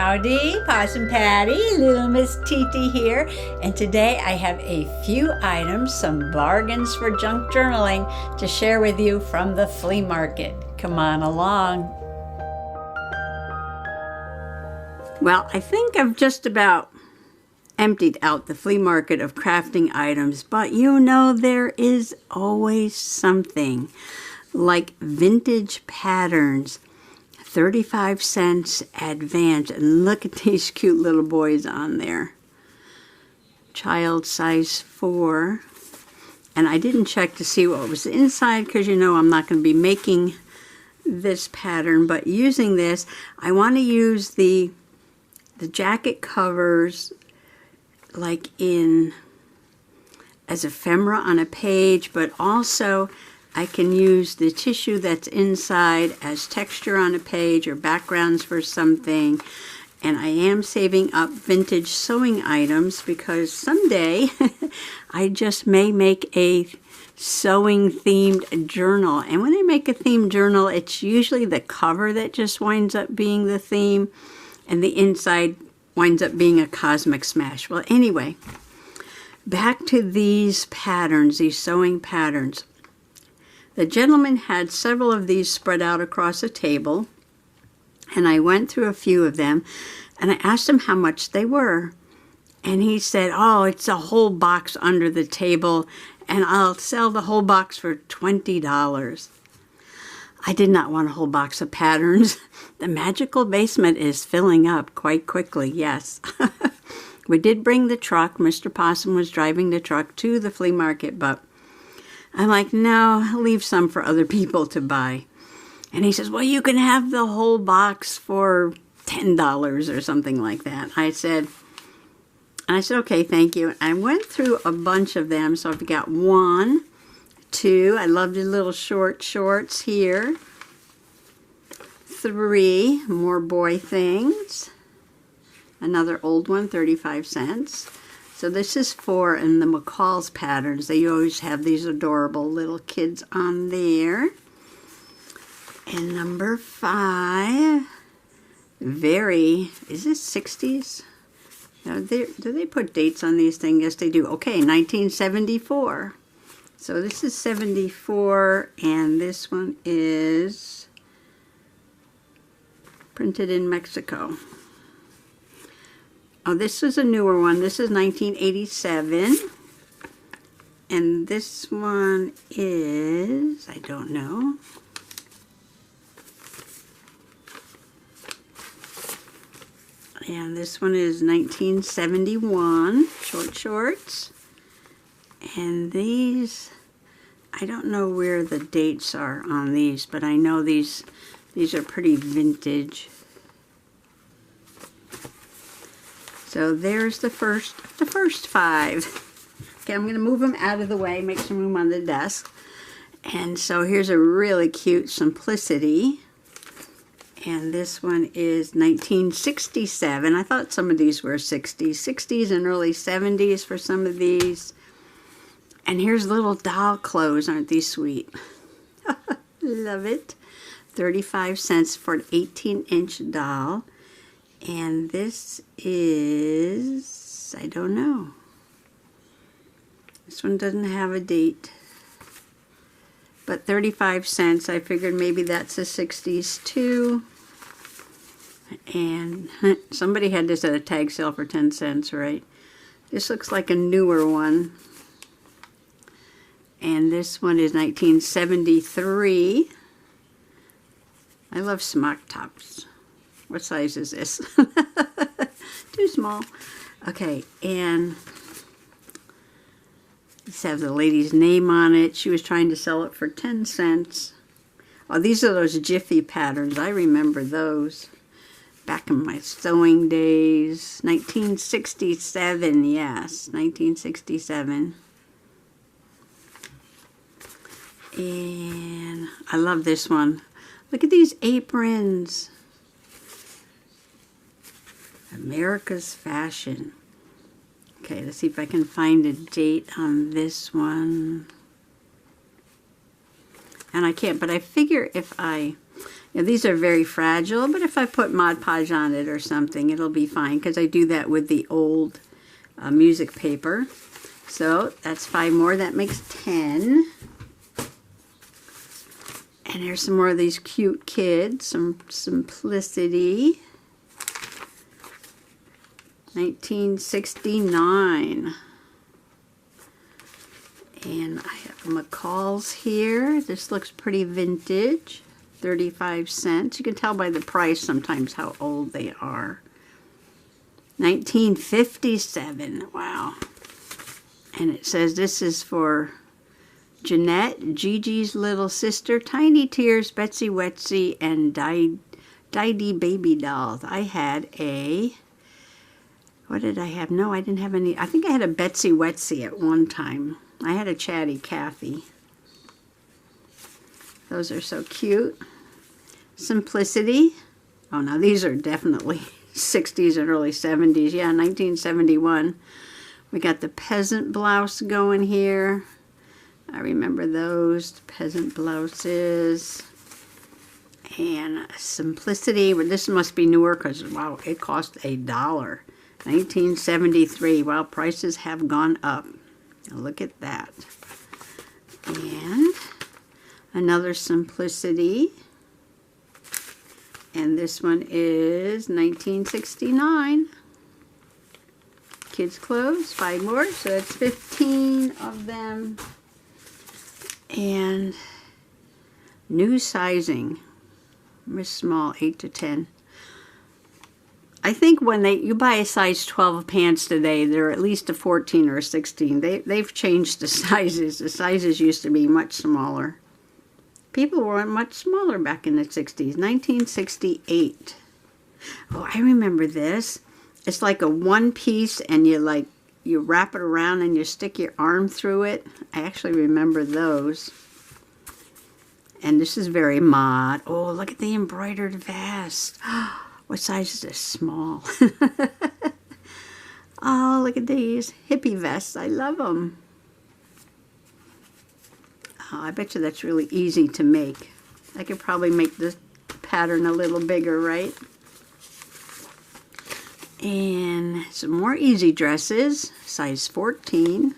Howdy, Possum Patty, little Miss Titi here, and today I have a few items, some bargains for junk journaling to share with you from the flea market. Come on along. Well, I think I've just about emptied out the flea market of crafting items, but you know there is always something like vintage patterns. 35 cents advance, and look at these cute little boys on there. Child size 4. And I didn't check to see what was inside because you know I'm not going to be making this pattern, but using this, I want to use the jacket covers like as ephemera on a page, but also I can use the tissue that's inside as texture on a page or backgrounds for something. And I am saving up vintage sewing items because someday I just may make a sewing themed journal. And when I make a themed journal, it's usually the cover that just winds up being the theme and the inside winds up being a cosmic smash. Well, anyway, back to these patterns, these sewing patterns. The gentleman had several of these spread out across a table, and I went through a few of them, and I asked him how much they were. And he said, oh, it's a whole box under the table, and I'll sell the whole box for $20. I did not want a whole box of patterns. The magical basement is filling up quite quickly, yes. We did bring the truck. Mr. Possum was driving the truck to the flea market, but I'm like, no, I'll leave some for other people to buy. And he says, well, you can have the whole box for $10 or something like that. I said, okay, thank you. I went through a bunch of them. So I've got 1, 2. I love the little short shorts here. 3, more boy things. Another old one, 35 cents. So this is 4 in the McCall's patterns. They always have these adorable little kids on there. And number 5, is this 60s? Do they put dates on these things? Yes, they do. Okay, 1974. So this is 74, and this one is printed in Mexico. Oh, this is a newer one. This is 1987. And this one is, I don't know. And this one is 1971, short shorts. And these, I don't know where the dates are on these, but I know these are pretty vintage. So there's the first 5. Okay, I'm going to move them out of the way, make some room on the desk. And so here's a really cute Simplicity. And this one is 1967. I thought some of these were 60s and early 70s for some of these. And here's little doll clothes. Aren't these sweet? Love it. 35 cents for an 18-inch doll. And this is, I don't know. This one doesn't have a date. But 35 cents, I figured maybe that's the 60s too. And somebody had this at a tag sale for 10 cents, right? This looks like a newer one. And this one is 1973. I love smock tops. What size is this? Too small. Okay, and this has the lady's name on it. She was trying to sell it for 10 cents. Oh, these are those Jiffy patterns. I remember those back in my sewing days. 1967, yes, 1967. And I love this one. Look at these aprons. America's Fashion. Okay, let's see if I can find a date on this one. And I can't, but I figure if I Now, these are very fragile, but if I put Mod Podge on it or something, it'll be fine, because I do that with the old music paper. So that's 5 more. That makes 10. And here's some more of these cute kids. Some Simplicity. 1969. And I have McCall's here. This looks pretty vintage. 35 cents. You can tell by the price sometimes how old they are. 1957. Wow. And it says this is for Jeanette, Gigi's little sister, Tiny Tears, Betsy Wetsy, and Didi Baby Dolls. I had a... What did I have? No, I didn't have any. I think I had a Betsy Wetsy at one time. I had a Chatty Cathy. Those are so cute. Simplicity. Oh, now these are definitely 60s and early 70s. Yeah, 1971. We got the peasant blouse going here. I remember those, the peasant blouses. And Simplicity. Well, this must be newer because, wow, it cost $1. 1973. Wow, prices have gone up. Now look at that. And another Simplicity. And this one is 1969. Kids clothes, 5 more, so that's 15 of them. And new sizing. Miss Small, 8 to 10. I think when you buy a size 12 pants today, they're at least a 14 or a 16. They've changed the sizes. The sizes used to be much smaller. People were much smaller back in the 60s. 1968. Oh, I remember this. It's like a one piece, and you wrap it around and you stick your arm through it. I actually remember those. And this is very mod. Oh, look at the embroidered vest. What size is this? Small. Oh, look at these hippie vests. I love them. Oh, I bet you that's really easy to make. I could probably make this pattern a little bigger, right? And some more easy dresses, size 14.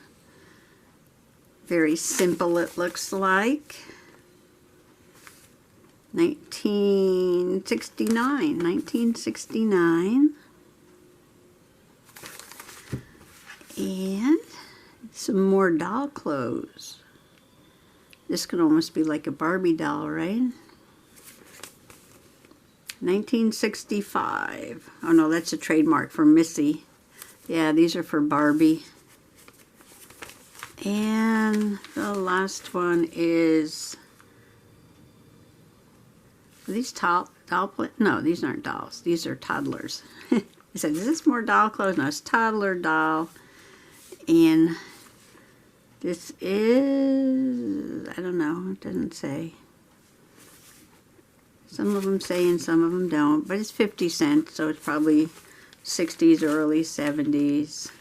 Very simple, it looks like. 1969. And some more doll clothes. This could almost be like a Barbie doll, right? 1965. Oh no, that's a trademark for Missy. Yeah, these are for Barbie. And the last one is... Are these no, these aren't dolls. These are toddlers. I said, is this more doll clothes? No, it's toddler doll. And this is, I don't know, it doesn't say. Some of them say and some of them don't, but it's 50 cents, so it's probably 60s or early 70s.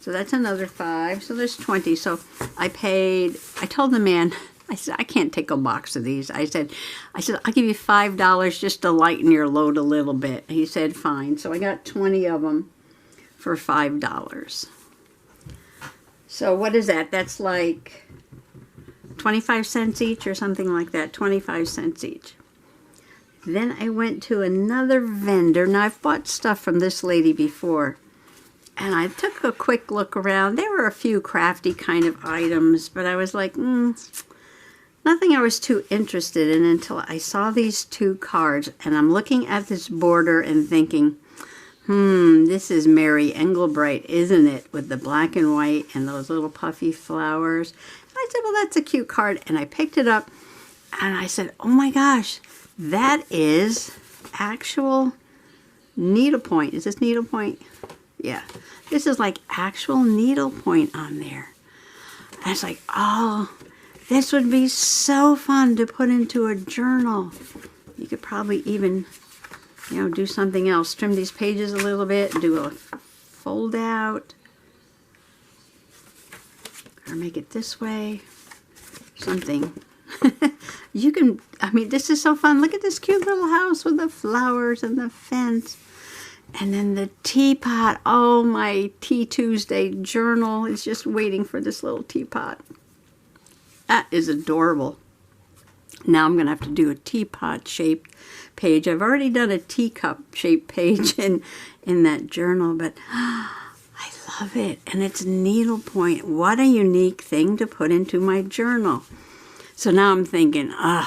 So that's another 5, so there's 20. So I told the man, I said, I can't take a box of these. I said, I'll give you $5 just to lighten your load a little bit. He said, fine. So I got 20 of them for $5. So what is that? That's like 25 cents each or something like that. 25 cents each. Then I went to another vendor. Now, I've bought stuff from this lady before. And I took a quick look around. There were a few crafty kind of items, but I was like, nothing I was too interested in until I saw these 2 cards. And I'm looking at this border and thinking, this is Mary Engelbright, isn't it? With the black and white and those little puffy flowers. And I said, well, that's a cute card. And I picked it up and I said, oh my gosh, that is actual needlepoint. Is this needlepoint? Yeah. This is like actual needlepoint on there. And I was like, oh, this would be so fun to put into a journal. You could probably even, do something else. Trim these pages a little bit and do a fold out. Or make it this way. Something. You can, I mean, this is so fun. Look at this cute little house with the flowers and the fence. And then the teapot. Oh, my Tea Tuesday journal is just waiting for this little teapot. That is adorable. Now I'm going to have to do a teapot shaped page. I've already done a teacup shaped page in that journal, but I love it. And it's needlepoint. What a unique thing to put into my journal. So now I'm thinking, how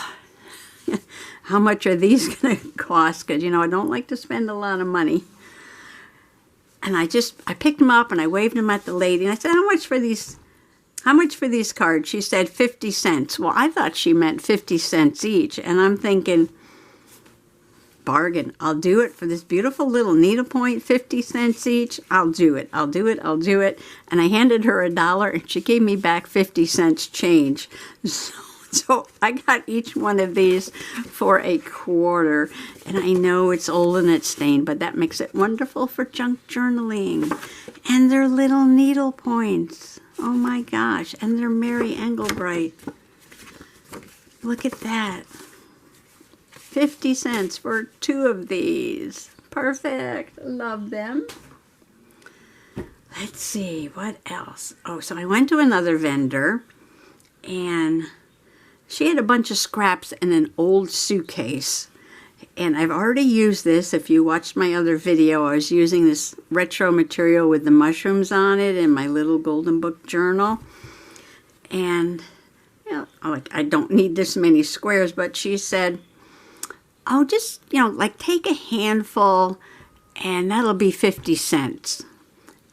much are these going to cost? Because, you know, I don't like to spend a lot of money. And I picked them up and I waved them at the lady. And I said, how much for these cards? She said 50 cents. Well, I thought she meant 50 cents each. And I'm thinking, bargain. I'll do it for this beautiful little needlepoint, 50 cents each. I'll do it. I'll do it. I'll do it. And I handed her $1 and she gave me back 50 cents change. So I got each one of these for $0.25, and I know it's old and it's stained, but that makes it wonderful for junk journaling. And they're little needle points. Oh my gosh, and they're Mary Engelbright. Look at that. 50 cents for 2 of these. Perfect. Love them. Let's see, what else? Oh, so I went to another vendor, and she had a bunch of scraps in an old suitcase. And I've already used this. If you watched my other video, I was using this retro material with the mushrooms on it in my little Golden Book journal. And, you know, I don't need this many squares, but she said, oh, just, you know, like take a handful and that'll be 50 cents.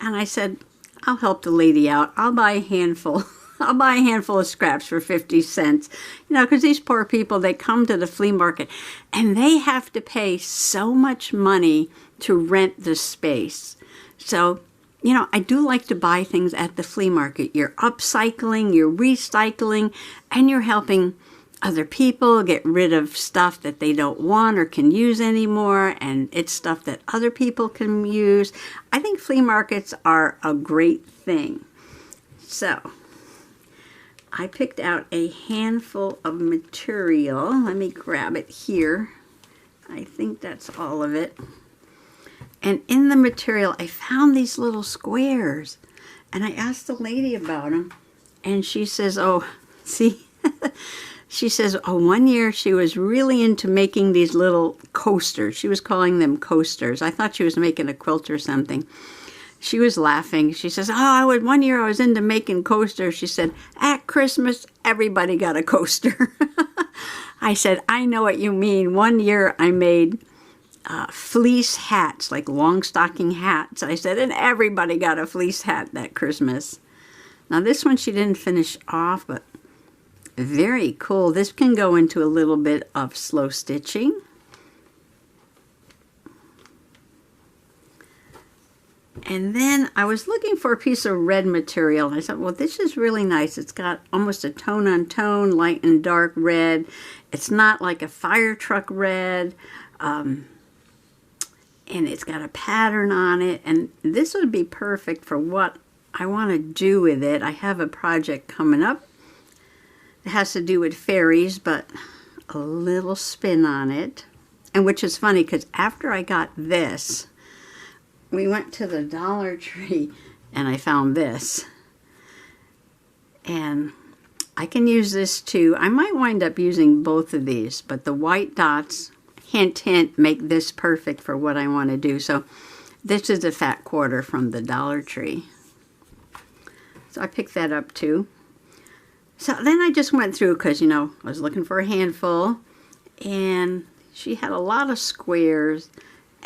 And I said, I'll help the lady out. I'll buy a handful. I'll buy a handful of scraps for 50 cents. You know, because these poor people, they come to the flea market and they have to pay so much money to rent the space. So, you know, I do like to buy things at the flea market. You're upcycling, you're recycling, and you're helping other people get rid of stuff that they don't want or can use anymore, and it's stuff that other people can use. I think flea markets are a great thing. So I picked out a handful of material. Let me grab it here. I think that's all of it. And in the material, I found these little squares. And I asked the lady about them. And she says, oh, see? She says, oh, one year she was really into making these little coasters. She was calling them coasters. I thought she was making a quilt or something. She was laughing. She says, oh, one year I was into making coasters. She said, at Christmas, everybody got a coaster. I said, I know what you mean. One year I made fleece hats, like long stocking hats. I said, and everybody got a fleece hat that Christmas. Now this one she didn't finish off, but very cool. This can go into a little bit of slow stitching. And then I was looking for a piece of red material. And I thought, well, this is really nice. It's got almost a tone on tone, light and dark red. It's not like a fire truck red. And it's got a pattern on it. And this would be perfect for what I want to do with it. I have a project coming up. It has to do with fairies, but a little spin on it. And which is funny because after I got this, we went to the Dollar Tree and I found this. And I can use this too. I might wind up using both of these, but the white dots, hint, hint, make this perfect for what I want to do. So this is a fat quarter from the Dollar Tree. So I picked that up too. So then I just went through because, you know, I was looking for a handful and she had a lot of squares.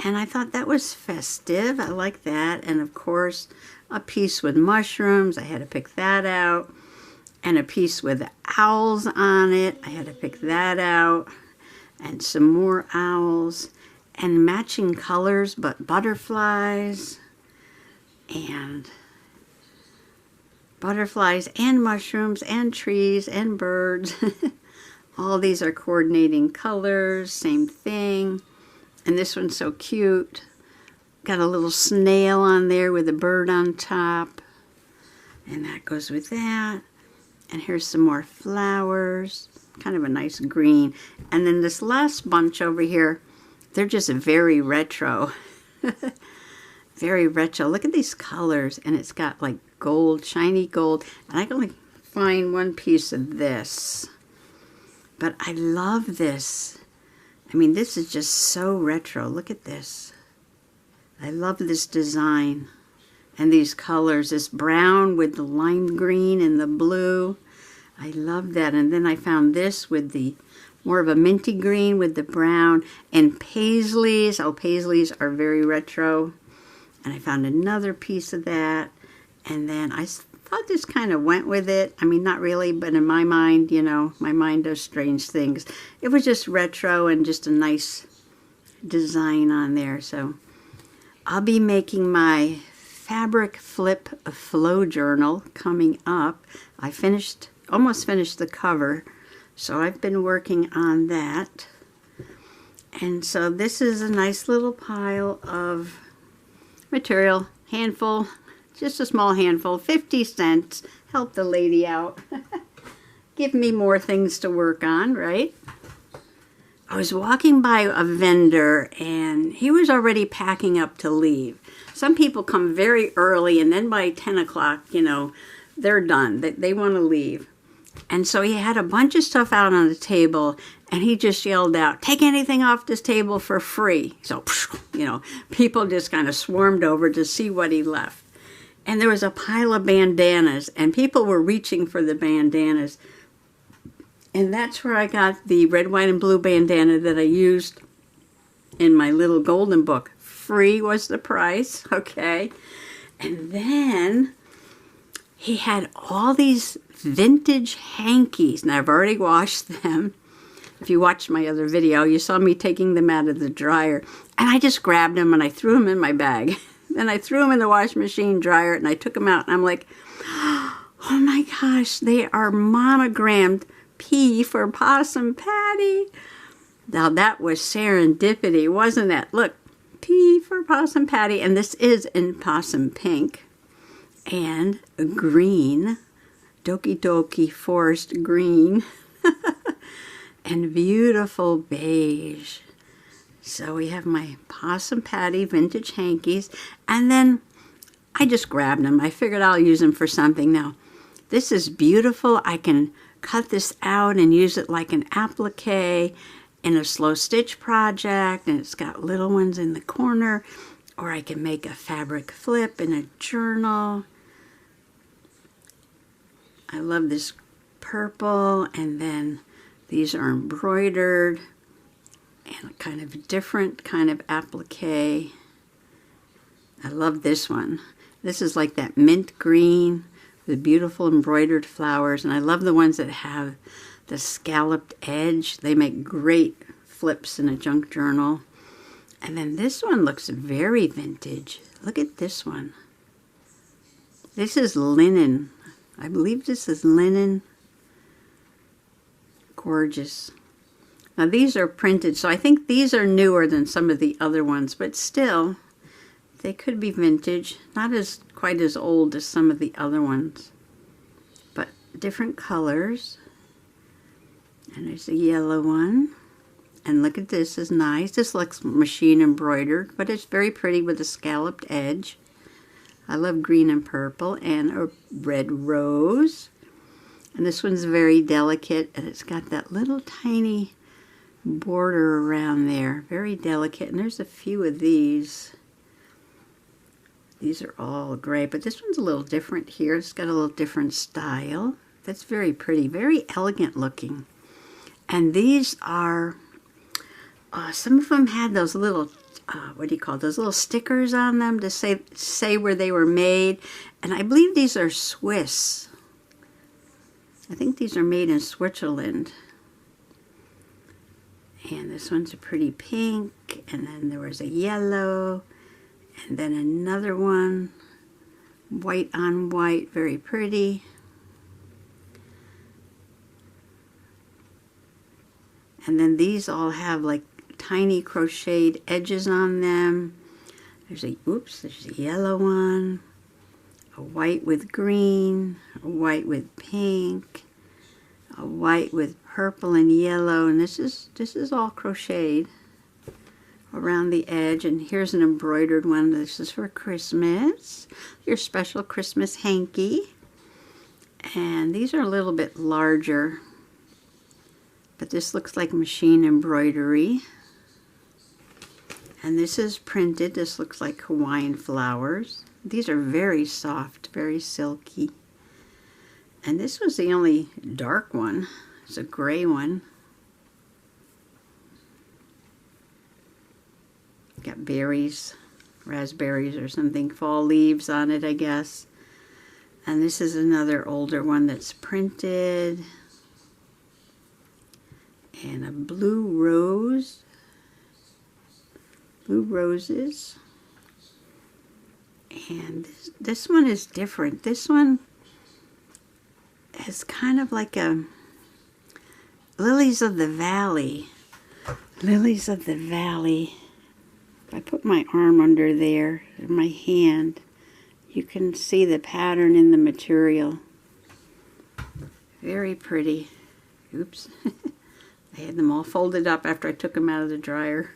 And I thought that was festive. I like that. And of course, a piece with mushrooms. I had to pick that out. And a piece with owls on it. I had to pick that out. And some more owls. And matching colors, but butterflies. And butterflies and mushrooms and trees and birds. All these are coordinating colors. Same thing. And this one's so cute. Got a little snail on there with a bird on top. And that goes with that. And here's some more flowers. kind of a nice green. And then this last bunch over here, they're just very retro. Very retro. Look at these colors, and it's got like gold, shiny gold. And I can only find one piece of this. But I love this. I mean, this is just so retro. Look at this. I love this design and these colors, this brown with the lime green and the blue. I love that. And then I found this with the more of a minty green with the brown and paisleys. Oh, paisleys are very retro. And I found another piece of that. And then I thought this kind of went with it. I mean, not really, but in my mind, you know, my mind does strange things. It was just retro and just a nice design on there. So I'll be making my fabric flip flow journal coming up. I almost finished the cover, so I've been working on that. And so this is a nice little pile of material, handful, just a small handful, 50 cents. Help the lady out. Give me more things to work on, right? I was walking by a vendor and he was already packing up to leave. Some people come very early and then by 10 o'clock, you know, they're done. They want to leave. And so he had a bunch of stuff out on the table and he just yelled out, "Take anything off this table for free." So, you know, people just kind of swarmed over to see what he left. And there was a pile of bandanas and people were reaching for the bandanas. And that's where I got the red, white, and blue bandana that I used in my little golden book. Free was the price, okay? And then he had all these vintage hankies. Now, I've already washed them. If you watched my other video, you saw me taking them out of the dryer. And I just grabbed them and I threw them in my bag. Then I threw them in the washing machine dryer and I took them out. And I'm like, oh my gosh, they are monogrammed P for Possum Patty. Now that was serendipity, wasn't it? Look, P for Possum Patty, and this is in possum pink and green, Doki Doki forest green, and beautiful beige. So we have my Possum Patty vintage hankies, and then I just grabbed them. I figured I'll use them for something. Now, this is beautiful. I can cut this out and use it like an applique in a slow stitch project, and it's got little ones in the corner, or I can make a fabric flip in a journal. I love this purple, and then these are embroidered and kind of a different kind of applique. I love this one. This is like that mint green with beautiful embroidered flowers, and I love the ones that have the scalloped edge. They make great flips in a junk journal. And then this one looks very vintage. Look at this one. This is linen. I believe this is linen. Gorgeous. Now these are printed, so I think these are newer than some of the other ones, but still, they could be vintage. Not quite as old as some of the other ones, but different colors. And there's a yellow one. And look at this, is nice. This looks machine embroidered, but it's very pretty with a scalloped edge. I love green and purple, and a red rose. And this one's very delicate, and it's got that little tiny border around there. Very delicate, and there's a few of these. These are all gray, but this one's a little different here. It's got a little different style. That's very pretty, very elegant looking. And these are, some of them had those little, what do you call it, those little stickers on them to say where they were made. And I believe these are Swiss. I think these are made in Switzerland. And this one's a pretty pink, and then there was a yellow, and then another one, white on white, very pretty. And then these all have like tiny crocheted edges on them. There's a yellow one, a white with green, a white with pink, a white with purple and yellow, and this is all crocheted around the edge. And here's an embroidered one. This is for Christmas, your special Christmas hanky. And these are a little bit larger, but this looks like machine embroidery. And this is printed. This looks like Hawaiian flowers. These are very soft, very silky. And this was the only dark one. It's a gray one. Got berries, raspberries or something, fall leaves on it, I guess. And this is another older one that's printed. And a blue rose. Blue roses. And this one is different. This one is kind of like a lilies of the valley. Lilies of the valley. If I put my arm under there, my hand, you can see the pattern in the material. Very pretty. Oops. I had them all folded up after I took them out of the dryer.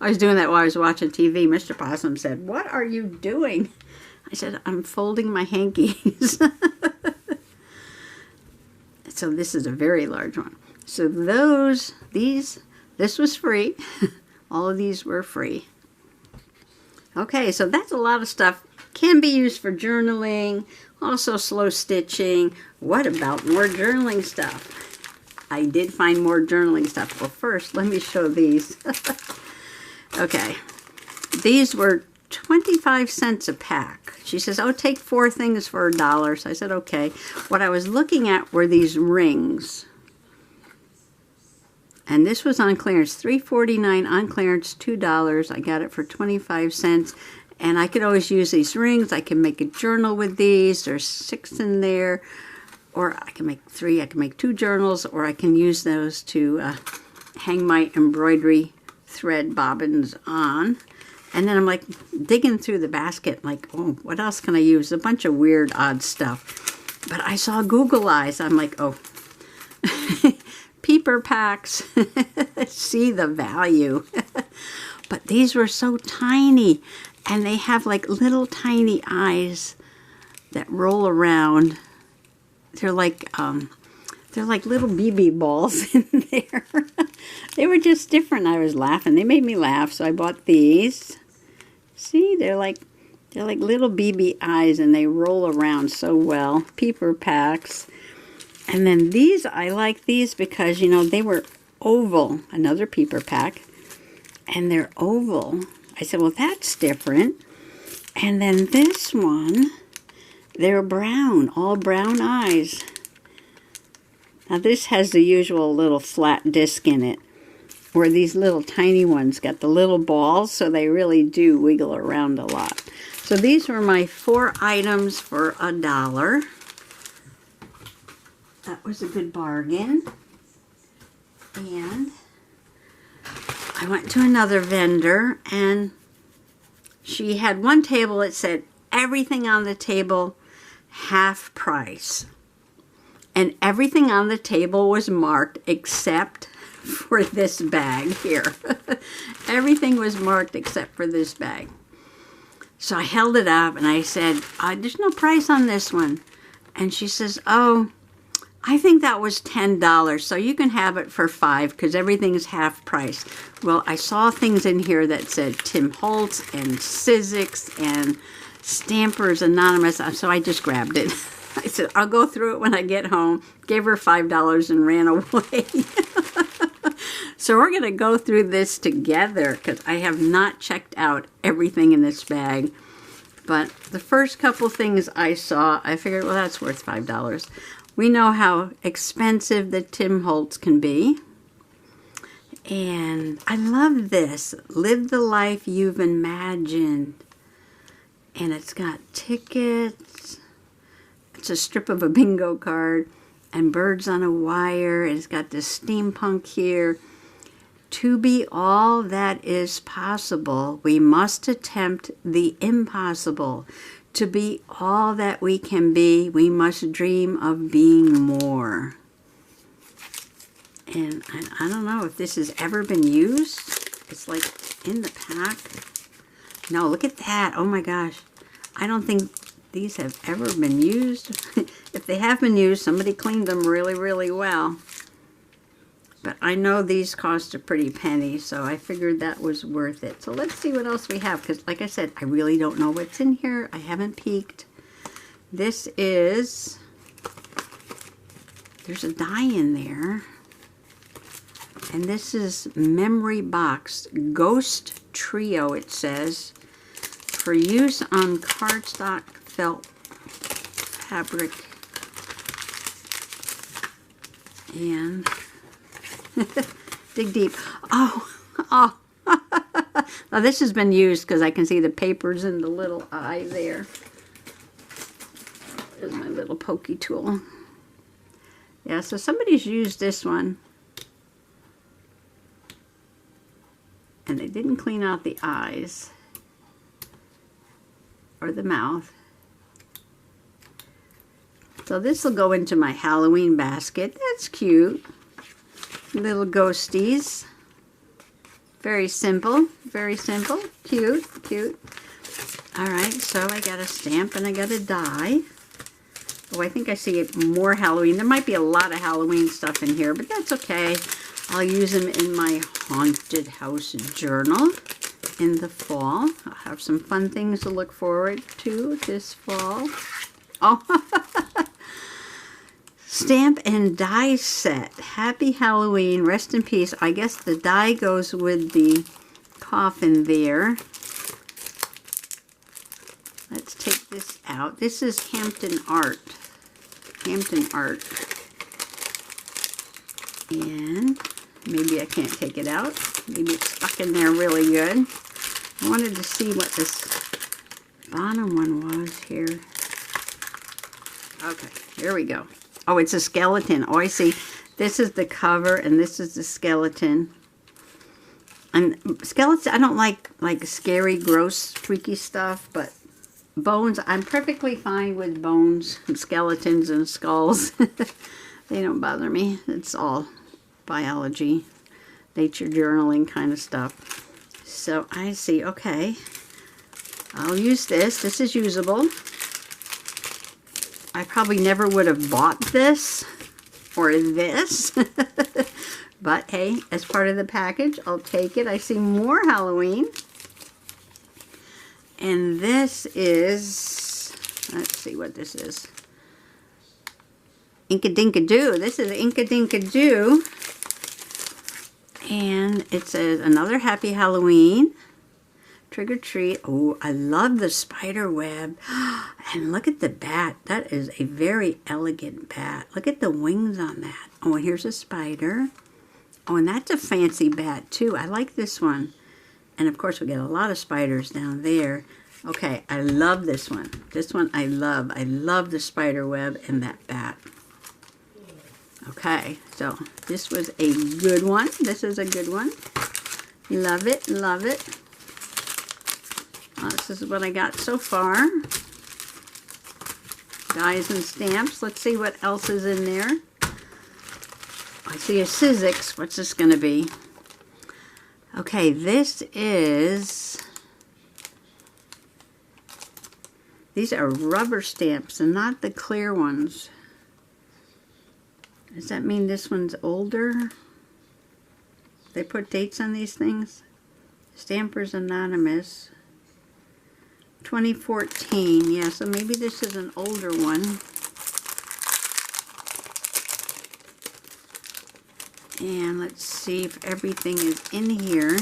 I was doing that while I was watching TV. Mr. Possum said, "What are you doing?" I said, "I'm folding my hankies." So this is a very large one. So this was free. All of these were free. Okay, so that's a lot of stuff. Can be used for journaling, also slow stitching. What about more journaling stuff? I did find more journaling stuff. Well, first, let me show these. Okay, these were 25 cents a pack. She says, "Oh, take 4 things for $1." So I said, okay. What I was looking at were these rings. And this was on clearance, $3.49 on clearance, $2. I got it for 25 cents. And I could always use these rings. I can make a journal with these. There's 6 in there. Or I can make 3. I can make 2 journals. Or I can use those to hang my embroidery thread bobbins on. And then I'm like digging through the basket like, oh, what else can I use? A bunch of weird, odd stuff. But I saw Google Eyes. I'm like, oh. Peeper packs. See the value. But these were so tiny. And they have like little tiny eyes that roll around. They're like little BB balls in there. They were just different. I was laughing. They made me laugh, so I bought these. See, they're like little BB eyes, and they roll around so well. Peeper packs. And then these, I like these because, you know, they were oval. Another peeper pack. And they're oval. I said, well, that's different. And then this one, they're brown. All brown eyes. Now this has the usual little flat disc in it. Where these little tiny ones got the little balls. So they really do wiggle around a lot. So these were my 4 items for $1. That was a good bargain. And I went to another vendor, and she had one table that said everything on the table half price. And everything on the table was marked except for this bag here. Everything was marked except for this bag. So I held it up and I said, there's no price on this one. And she says, oh, I think that was $10, so you can have it for $5 because everything's half price. Well, I saw things in here that said Tim Holtz and Sizzix and Stampers Anonymous, so I just grabbed it. I said, I'll go through it when I get home. Gave her $5 and ran away. So we're going to go through this together because I have not checked out everything in this bag. But the first couple things I saw, I figured, well, that's worth $5. We know how expensive the Tim Holtz can be. And I love this. Live the life you've imagined. And it's got tickets. It's a strip of a bingo card. And birds on a wire. It's got this steampunk here. To be all that is possible, we must attempt the impossible. To be all that we can be, we must dream of being more. And I don't know if this has ever been used. It's like in the pack. No, look at that. Oh my gosh. I don't think these have ever been used. If they have been used, somebody cleaned them really, really well. But I know these cost a pretty penny, so I figured that was worth it. So let's see what else we have, because like I said, I really don't know what's in here. I haven't peeked. This is, there's a die in there. And this is Memory Box Ghost Trio, it says, for use on cardstock felt fabric. And dig deep. Oh. Now this has been used because I can see the papers in the little eye there. There's my little pokey tool. Yeah, so somebody's used this one. And they didn't clean out the eyes or the mouth. So this will go into my Halloween basket. That's cute. Little ghosties. Very simple, cute, cute. All right, so I got a stamp and I got a die. Oh, I think I see more Halloween. There might be a lot of Halloween stuff in here, but that's okay. I'll use them in my haunted house journal in the fall. I'll have some fun things to look forward to this fall. Oh, stamp and die set. Happy Halloween. Rest in peace. I guess the die goes with the coffin there. Let's take this out. This is Hampton Art. Hampton Art. And maybe I can't take it out. Maybe it's stuck in there really good. I wanted to see what this bottom one was here. Okay, here we go. Oh, it's a skeleton. Oh, I see. This is the cover and this is the skeleton. And skeletons, I don't like scary, gross, freaky stuff, but bones, I'm perfectly fine with bones and skeletons and skulls. They don't bother me. It's all biology, nature journaling kind of stuff. So I see, okay. I'll use this. This is usable. I probably never would have bought this or this. But hey, as part of the package, I'll take it. I see more Halloween. And this is, let's see what this is. Inka-Dinka-Doo. This is Inka-Dinka-Doo. And it says, another happy Halloween. Trick or treat. Oh, I love the spider web. And look at the bat. That is a very elegant bat. Look at the wings on that. Oh, and here's a spider. Oh, and that's a fancy bat too. I like this one. And of course we get a lot of spiders down there. Okay, I love this one. This one I love. I love the spider web and that bat. Okay, so this was a good one. This is a good one. Love it, love it. This is what I got so far. Dies and stamps. Let's see what else is in there. I see a Sizzix. What's this going to be? Okay, this is... These are rubber stamps and not the clear ones. Does that mean this one's older? They put dates on these things? Stampers Anonymous. 2014. Yeah, so maybe this is an older one. And let's see if everything is in here.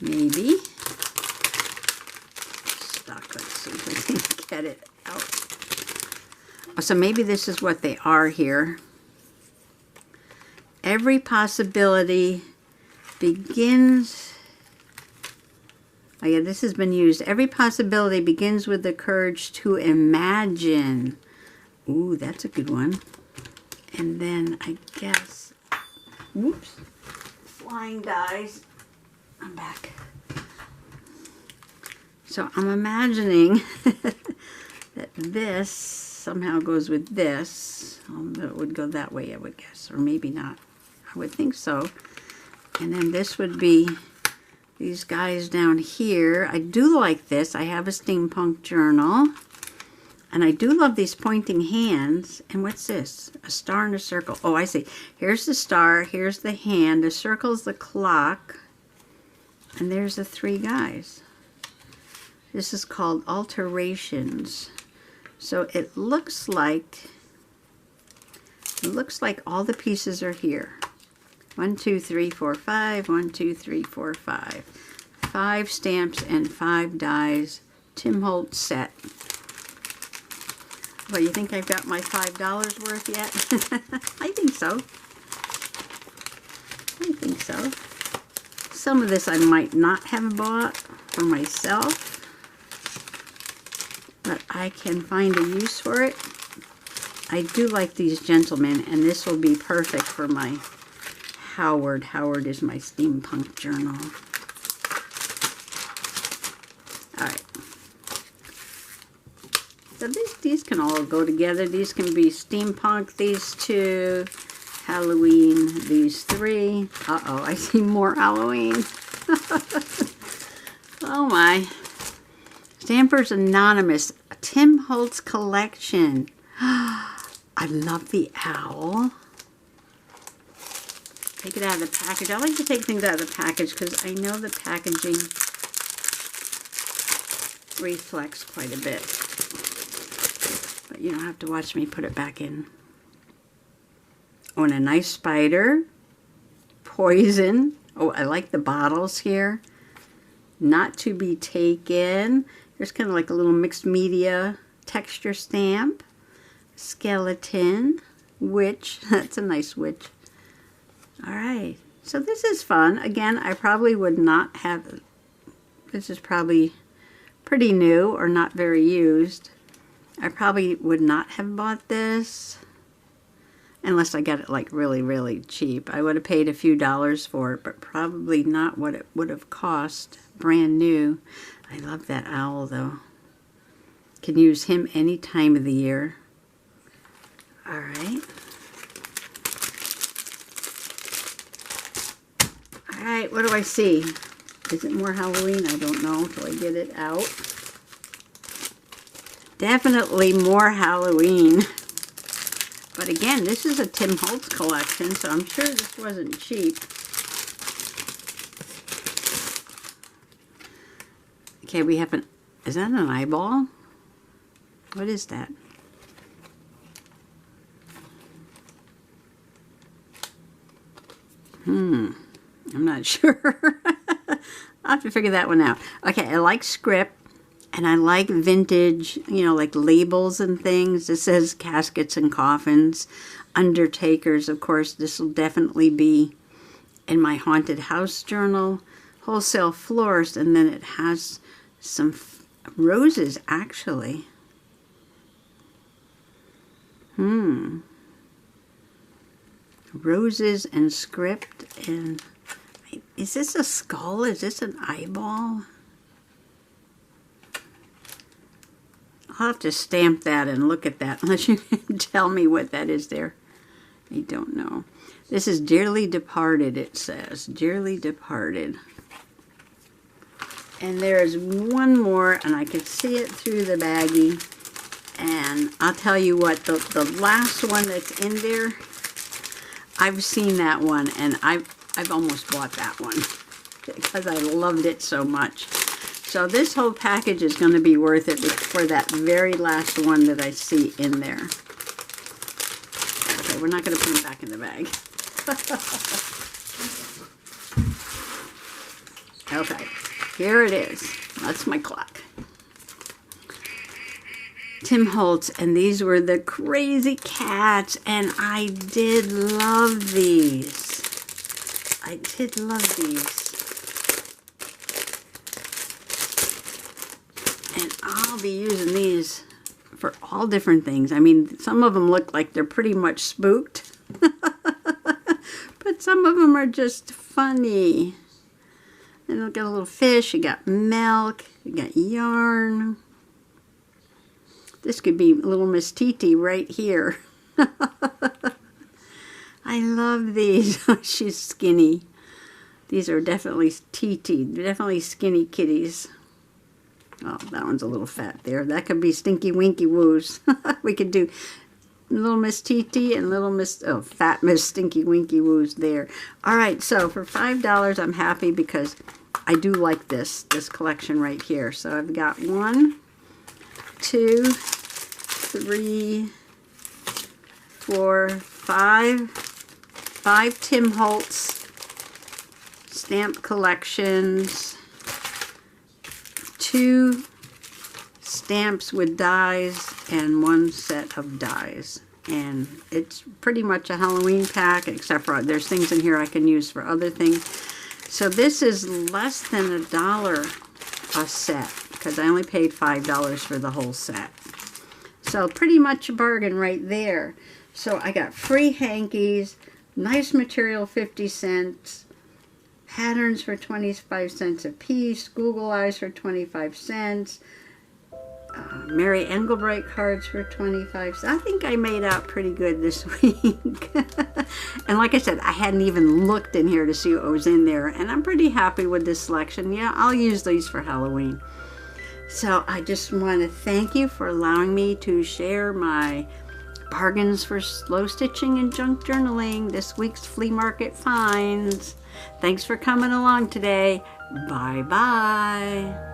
Maybe. Stuck. Let's see if we can get it out. Oh, so maybe this is what they are here. Every possibility begins... Oh yeah, this has been used. Every possibility begins with the courage to imagine. Ooh, that's a good one. And then I guess... Whoops. Flying dies. I'm back. So I'm imagining that this somehow goes with this. It would go that way, I would guess, or maybe not. I would think so. And then this would be these guys down here. I do like this. I have a steampunk journal. And I do love these pointing hands. And what's this? A star and a circle. Oh, I see. Here's the star. Here's the hand. The circle's the clock. And there's the three guys. This is called Alterations. So it looks like all the pieces are here. 1, 2, 3, 4, 5. 1, 2, 3, 4, 5. 5 stamps and 5 dies. Tim Holtz set. Well, you think I've got my $5 worth yet? I think so. I think so. Some of this I might not have bought for myself, but I can find a use for it. I do like these gentlemen, and this will be perfect for my Howard. Howard is my steampunk journal. All right. So these can all go together. These can be steampunk, these two, Halloween, these three. Uh-oh, I see more Halloween. Oh my. Stampers Anonymous, a Tim Holtz collection. I love the owl. Take it out of the package. I like to take things out of the package because I know the packaging reflects quite a bit. But you don't have to watch me put it back in. Oh, and a nice spider. Poison. Oh, I like the bottles here. Not to be taken. There's kind of like a little mixed media texture stamp. Skeleton. Witch. That's a nice witch. Alright. So this is fun. Again, I probably would not have... This is probably pretty new or not very used. I probably would not have bought this unless I got it like really, really cheap. I would have paid a few dollars for it, but probably not what it would have cost brand new. I love that owl though. Can use him any time of the year. Alright. Alright, what do I see? Is it more Halloween? I don't know until I get it out. Definitely more Halloween. But again, this is a Tim Holtz collection, so I'm sure this wasn't cheap. Okay, we have an... Is that an eyeball? What is that? I'm not sure. I'll have to figure that one out. Okay, I like script. And I like vintage, you know, like labels and things. It says caskets and coffins. Undertakers, of course, this will definitely be in my haunted house journal. Wholesale florist, and then it has some roses, actually. Roses and script. And is this a skull? Is this an eyeball? I'll have to stamp that and look at that unless you can tell me what that is there. I don't know. This is Dearly Departed, it says. Dearly Departed. And there is one more, and I can see it through the baggie. And I'll tell you what, the last one that's in there, I've seen that one, and I've almost bought that one because I loved it so much. So this whole package is going to be worth it for that very last one that I see in there. Okay, we're not going to put them back in the bag. Okay, here it is. That's my clock. Tim Holtz, and these were the crazy cats, and I did love these. I did love these. And I'll be using these for all different things. I mean, some of them look like they're pretty much spooked. But some of them are just funny. And you got a little fish, you got milk, you got yarn. This could be little Miss Titi right here. I love these. She's skinny. These are definitely Titi. They're definitely skinny kitties. Oh, that one's a little fat there. That could be Stinky Winky Woos. We could do little Miss Titi and little Miss, oh, fat Miss Stinky Winky Woos there. All right, so for $5, I'm happy because I do like this collection right here. So I've got 1, 2, 3, 4, 5 Tim Holtz stamp collections, 2 stamps with dies, and 1 set of dies. And it's pretty much a Halloween pack, except for there's things in here I can use for other things. So this is less than $1 a set, because I only paid $5 for the whole set. So pretty much a bargain right there. So I got free hankies, nice material, 50 cents, patterns for 25 cents a piece, Google Eyes for 25 cents, Mary Engelbreit cards for 25 cents. I think I made out pretty good this week. And like I said, I hadn't even looked in here to see what was in there, and I'm pretty happy with this selection. Yeah, I'll use these for Halloween. So I just want to thank you for allowing me to share my bargains for slow stitching and junk journaling, this week's flea market finds. Thanks for coming along today. Bye-bye.